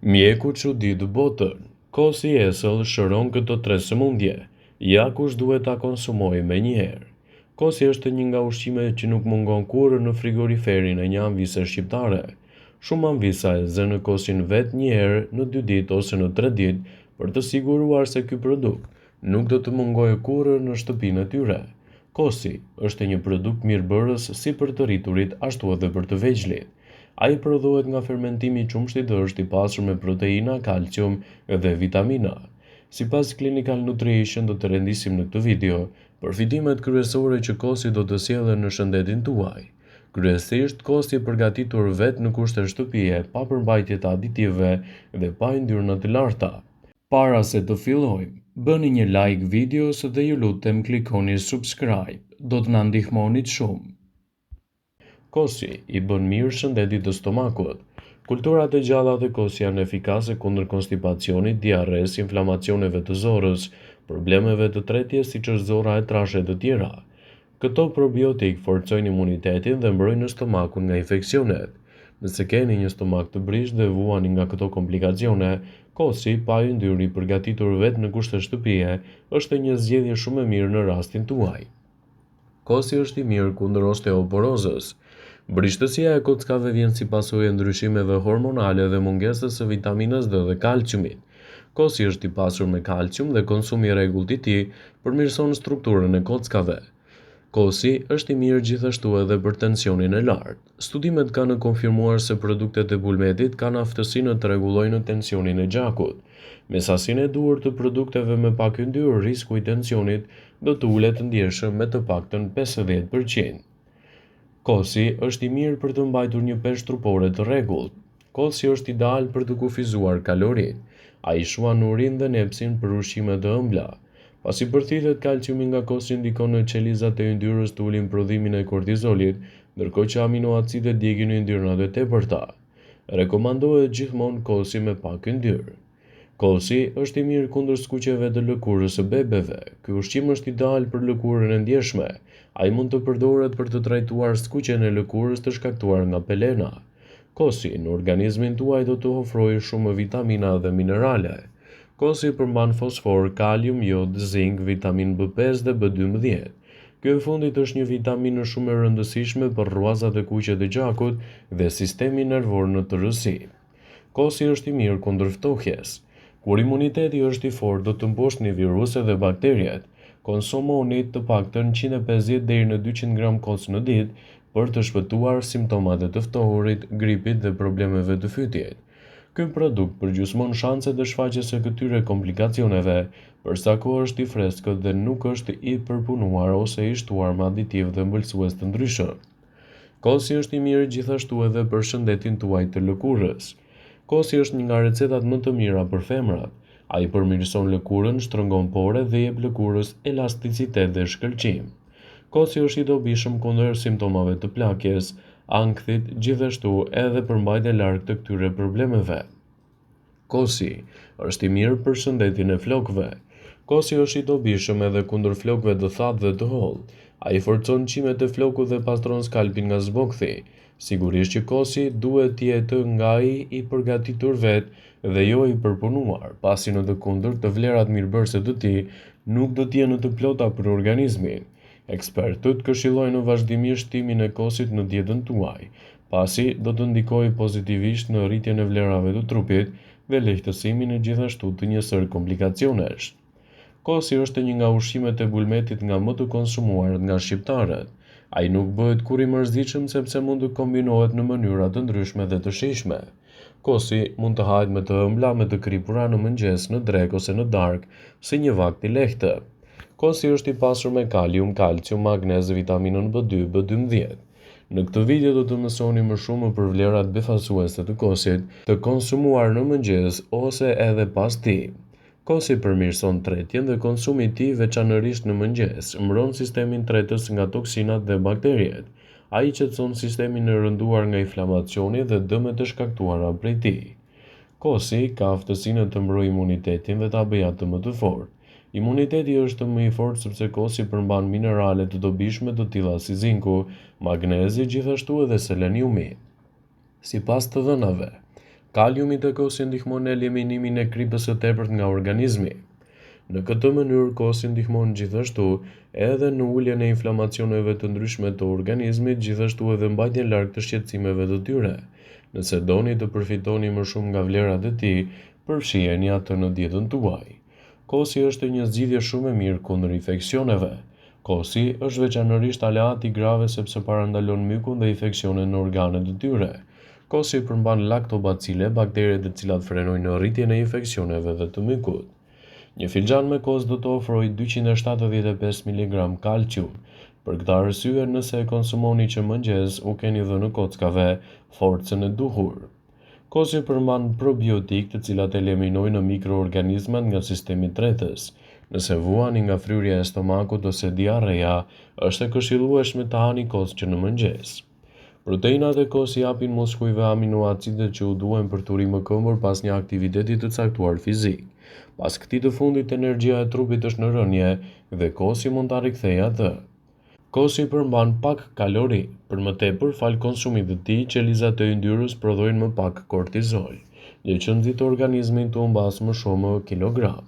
Mjeku çudi të botën. Kosi i esëll shëron këto tre sëmundje. Ja kush duhet ta konsumojë menjëherë. Kosi është një nga ushqimet që nuk mungon kurrë në frigoriferin e një anvise shqiptare. Shumë anvisa e zënë kosin vetë një herë në 2 ditë ose në 3 ditë për të siguruar se ky produkt nuk do të mungojë kurrë në shtëpinë e tyre. Kosi është një produkt mirëbërës si për të rriturit ashtu edhe për të vegjëlit. Ai prodhohet nga fermentimi i qumshtit dhe është i pasur me proteina, kalcium dhe vitamina. Sipas Clinical Nutrition do të rendisim në këtë video përfitimet kryesore që kosi do të sjellë në shëndetin tuaj. Kryesisht, kosi i përgatitur vetë në kushte shtëpie, pa përmbajtje të aditivëve dhe pa yndyrna të larta. Para se të fillojmë, bëni një like videos dhe ju lutem klikoni subscribe, do të na ndihmonit shumë. Kosi i bën mirë shëndetit të stomakut. Kulturat e gjalla të kosi janë efikase kundër konstipacionit, diarres, inflamacioneve të zorrës, problemeve të tretjes siç është zorra e trashë e të tjera. Këto probiotik forcojnë imunitetin dhe mbrojnë stomakun nga infeksionet. Nëse keni një stomak të brisht dhe vuani nga këto komplikacione, kosi, pa yndyr i përgatitur vetë në kushte shtëpie, është një zgjedhje shumë e mirë në rastin tuaj. Kosi është i mirë kundër osteoporozës. Brishtësia e kockave vjen si pasojë e ndryshimeve hormonale dhe mungesës së vitaminës D dhe kalciumit. Kosi është i pasur me kalcium dhe konsumi i rregullt i tij përmirëson strukturën e kockave. Kosi është i mirë gjithashtu edhe për tensionin e lartë. Studimet kanë konfirmuar se produktet e bulmetit kanë aftësinë të rregullojnë tensionin e gjakut. Me sasinë e duhur të produkteve me pak yndyrë, risku i tensionit do të ulet ndjeshëm me të paktën 50%. Kosi është i mirë për të mbajtur një peshë trupore të rregullt. Kosi është ideal për të kufizuar kalorinë. Ai shuan urinë dhe nepsin për ushqime të ëmbla. Pasi përthithet kalciumi nga kosi ndikon në qelizat e yndyrës të ulin prodhimin e kortizolit, ndërkohë që aminoacidet djegin yndyrnat e tepërta. Rekomandohet gjithmonë kosi me pak yndyrë. Kosi është i mirë kundër skuqjeve të lëkurës së bebeve. Ky ushqim është ideal për lëkurën e ndjeshme. Ai mund të përdoret për të trajtuar skuqjen e lëkurës të shkaktuar nga pelena. Kosi në organizmin tuaj do të ofrojë shumë vitamina dhe minerale. Kosi përmban fosfor, kalium, jod, zink, vitamin B5 dhe B12. Kjo e fundit është një vitaminë shumë e rëndësishme për rruazat e kuqe të gjakut dhe sistemin nervor në tërësi. Kosi është i mirë kundër ftohjes. Kur imuniteti është i fortë, do të mposhtni viruset dhe bakteriet. Konsumoni të paktën 150 deri në 200 gram kos në ditë për të shpëtuar simptomat e të ftohurit, gripit dhe problemeve të fytyrës. Ky produkt përgjysmon shanset e shfaqjes së këtyre komplikacioneve, përsa kohë është i freskët dhe nuk është i përpunuar ose i shtuar me aditiv dhe mbëlsues të ndryshëm. Kosi është i mirë gjithashtu edhe për shëndetin tuaj të lëkurës. Kosi është një nga recetat më të mira për femrat. Ai përmirëson lëkurën, shtrëngon pore dhe jep lëkurës elasticitet dhe shkëlqim. Kosi është i dobishëm kundër simptomave të plakjes, ankthit, gjithashtu edhe për mbajtje larg të këtyre problemeve. Kosi është i mirë për shëndetin e flokëve. Kosi është i dobishëm edhe kundër flokëve të thatë dhe të hollë. Ai forcon qimet e flokut dhe pastron skalpin nga zbokthi. Sigurisht që kosi duhet të jetë nga ai i përgatitur vetë dhe jo i përpunuar, pasi në të kundërt të vlerat mirëbërëse të tij nuk do të jenë të plota për organizmin. Ekspertët këshillojnë vazhdimisht shtimin e kosit në dietën tuaj, pasi do të ndikojë pozitivisht në rritjen e vlerave të trupit dhe lehtësimin e gjithashtu të një sër komplikacionesh. Kosi është një nga ushqimet e bulmetit nga më të konsumuar nga shqiptarët. Ai nuk bëhet kur i mërzitshëm sepse mund të kombinohet në mënyra të ndryshme dhe të shijshme. Kosi mund të hahet me të ëmbla, me të kripura në mëngjes, në drekë ose në darkë, si një vakt i lehtë. Kosi është i pasur me kalium, kalcium, magnez dhe vitaminën B2, B12. Në këtë video do të mësoni më shumë për vlerat befasuese të kosit, të konsumuar në mëngjes ose edhe pas tij. Kosi përmirëson tretjen dhe konsumi i tij veçanërisht në mëngjes mbron sistemin tretës nga toksinat dhe bakteriet. Ai qetëson sistemin e rënduar nga inflamacioni dhe dëmet e shkaktuara prej tij. Kosi ka aftësinë të mbrojë imunitetin dhe ta bëjë atë më të fortë. Imuniteti është më i fortë sepse kosi përmban minerale të dobishme të tilla si zinku, magnezi, gjithashtu edhe seleniumi. Sipas të dhënave, Kaliumi te kosi ndihmon në eliminimin e kripës së tepërt nga organizmi. Në këtë mënyrë, kosi ndihmon gjithashtu edhe në uljen e inflamacioneve të ndryshme të organizmit, gjithashtu edhe mbajtjen larg të shqetësimeve të tyre. Nëse doni të përfitoni më shumë nga vlerat e tij, përfshijeni atë në dietën tuaj. Kosi është një zgjidhje shumë e mirë kundër infeksioneve. Kosi është veçanërisht aleat i grave sepse parandalon mykun dhe infeksionet në organet e tyre. Kosi përmban laktobacile, baktere të cilat frenojnë rritjen e infeksioneve dhe të mykut. Një filxhan me kos do të ofrojë 275 mg kalcium. Për këtë arsye, nëse e konsumoni që mëngjes, u keni dhënë kockave forcën e duhur. Kosi përmban probiotik, të cilat eliminojnë mikroorganizmat nga sistemi tretës. Nëse vuani nga fryrja e stomakut ose diarrea, është e këshillueshme të hani kos që në mëngjes. Proteinat e kosi japin muskujve aminoacidet që u duhen për të rrimë këmbër pas një aktiviteti të caktuar fizik. Pas këtij të fundit, energjia e trupit është në rënje dhe kosi mund ta rikthejë atë. Kosi përmban pak kalori, për më tepër fal konsumit të tij, qelizat e yndyrës prodhojnë më pak kortizol, gjë që nxit organizmin të humbas më shumë kilogram.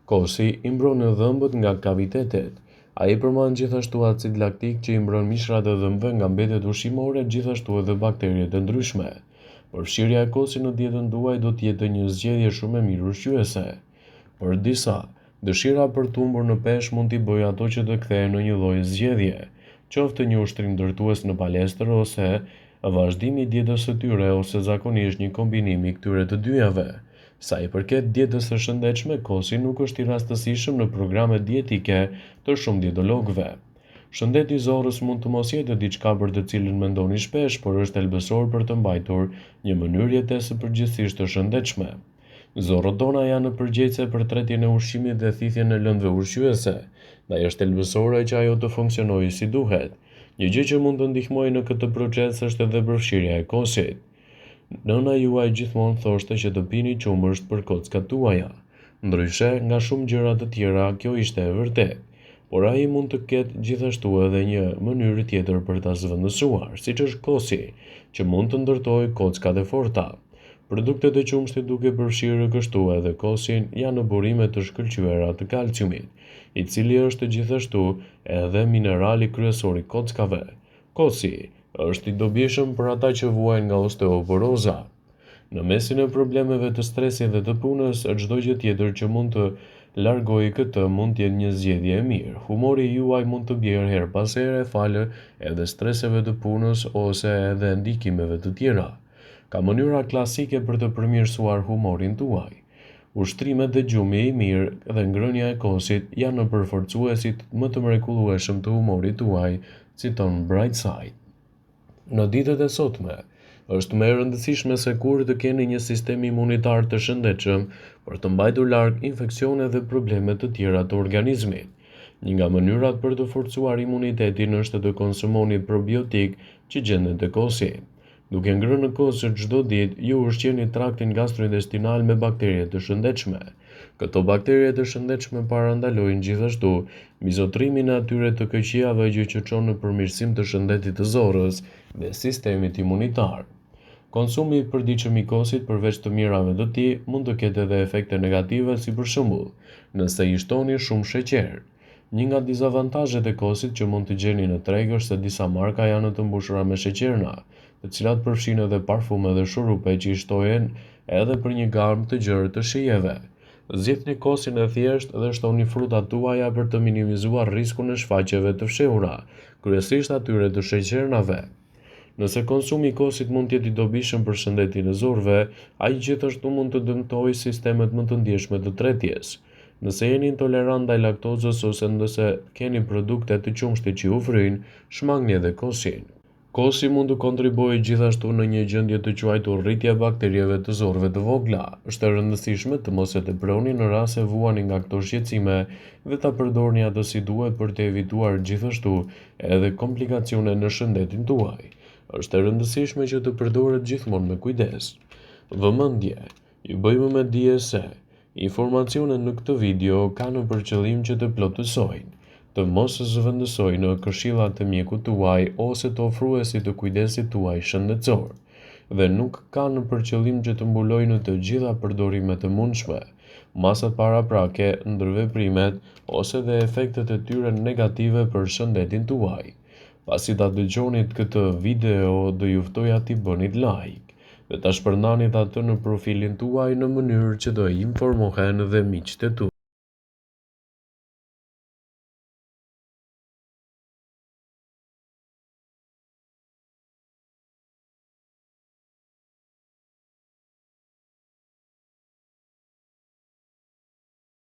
Kosi i mbron dhëmbët nga kavitetet. Ai përmban gjithashtu acid laktik që i mbron mishrat e dhëmbëve nga mbetjet ushqimore, gjithashtu edhe bakteriet e ndryshme. Përfshirja e kosit në dietën tuaj do të jetë një zgjedhje shumë e mirë ushqyese. Për disa, dëshira për të humbur në peshë mund t'i bëjë ato që të kthehen në një lloj zgjedhje, qoftë një ushtrim ndërtues në palestër ose vazhdimi i dietës së tyre ose zakonisht një kombinim i këtyre të dyjave. Sa i përket dietës së shëndetshme, kosi nuk është i rastësishëm në programe dietike të shumë dietologëve. Shëndeti i zorrës mund të mos jetë diçka për të cilën mendoni shpesh, por është thelbësor për të mbajtur një mënyrë jetese përgjithsisht të shëndetshme. Zorrat tona janë përgjegjëse për tretjen e ushqimit dhe thithjen e lëndëve ushqyese, ndaj është thelbësore që ajo të funksionojë si duhet. Një gjë që mund të ndihmojë në këtë proces është edhe përfshirja e kosit. Nëna juaj gjithmonë thoshte që të pini qumësht për kockat tuaja. Ndryshe, nga shumë gjëra të tjera, kjo ishte e vërtetë. Por ai mund të ketë gjithashtu edhe një mënyrë tjetër për ta zëvendësuar, siç është kosi, që mund të ndërtojë kockat e forta. Produktet e qumshtit, duke përfshirë kështu edhe kosin, janë në burime të shkëlqyera të kalciumit, i cili është gjithashtu edhe minerali kryesor i kockave. Kosi është i dobishëm për ata që vuajnë nga osteoporoza. Në mesin e problemeve të stresit dhe të punës, çdo gjë tjetër që mund të largojë këtë mund të jetë një zgjedhje e mirë. Humori juaj mund të bjerë her pas here falë edhe streseve të punës ose edhe ndikimeve të tjera. Ka mënyra klasike për të përmirësuar humorin tuaj. Ushtrimet dhe gjumi i mirë dhe ngrënia e kosit janë në përforcuesit më të mrekullueshëm të humorit tuaj, citon Brightside. Në ditët e sotme, është më e rëndësishme se kur të keni një sistem imunitar të shëndetshëm për të mbajtur larg infeksione dhe probleme të tjera të organizmit. Një nga mënyrat për të forcuar imunitetin është të konsumoni probiotik që gjenden te kosi. Duke ngrënë kos çdo ditë, ju ushqeni traktin gastrointestinal me bakterie të shëndetshme. Këto bakterie të shëndetshme parandalojnë gjithashtu mizotrimin e atyre të këqijave, gjë që çon në përmirësim të shëndetit të zorrës dhe sistemit imunitar. Konsumi i përditshëm i kosit, përveç të mirave të tij, mund të ketë edhe efekte negative, si për shembull, nëse i shtoni shumë sheqer. Një nga dizavantazhet e kosit që mund të gjeni në treg është se disa marka janë të mbushura me sheqerna, të cilat përfshin edhe parfume dhe shurupe që i shtohen edhe për një gamë të gjerë të shijeve. Zgjidhni kosin e thjeshtë dhe shtoni frutat tuaja për të minimizuar rrezikun e shfaqjeve të fshehura, kryesisht atyre të sheqernave. Nëse konsumi i kosit mund të jetë i dobishëm për shëndetin e zorrëve, ai gjithashtu mund të dëmtojë sistemet më të ndjeshme të tretjes. Nëse jeni intolerant ndaj laktozës ose nëse keni produkte të qumshtit që ju fryjnë, shmangni edhe kosin. Kosi mund të kontribuojë gjithashtu në një gjendje të quajtur rritje e bakterieve të zorrëve të vogla. Është e rëndësishme të mos e teproni në rast se vuani nga këto shqetësime dhe ta përdorni atë si duhet për të evituar gjithashtu edhe komplikacione në shëndetin tuaj. Është e rëndësishme që të përdoret gjithmonë me kujdes. Vëmendje, ju bëjmë me dije se informacionet në këtë video kanë për qëllim që të plotësojnë, të mos zëvendësojnë në këshillat e mjekut tuaj ose të ofruesit të kujdesit tuaj shëndetësor. dhe nuk kanë për qëllim që të mbulojnë të gjitha përdorimet e mundshme, masat paraprake, ndërveprimet ose dhe efektet e tyre negative për shëndetin tuaj. Pasi ta dëgjoni këtë video, do ju ftoja t'i bënit like dhe ta shpërndanit atë në profilin tuaj në mënyrë që do informohen dhe miqtë e tu.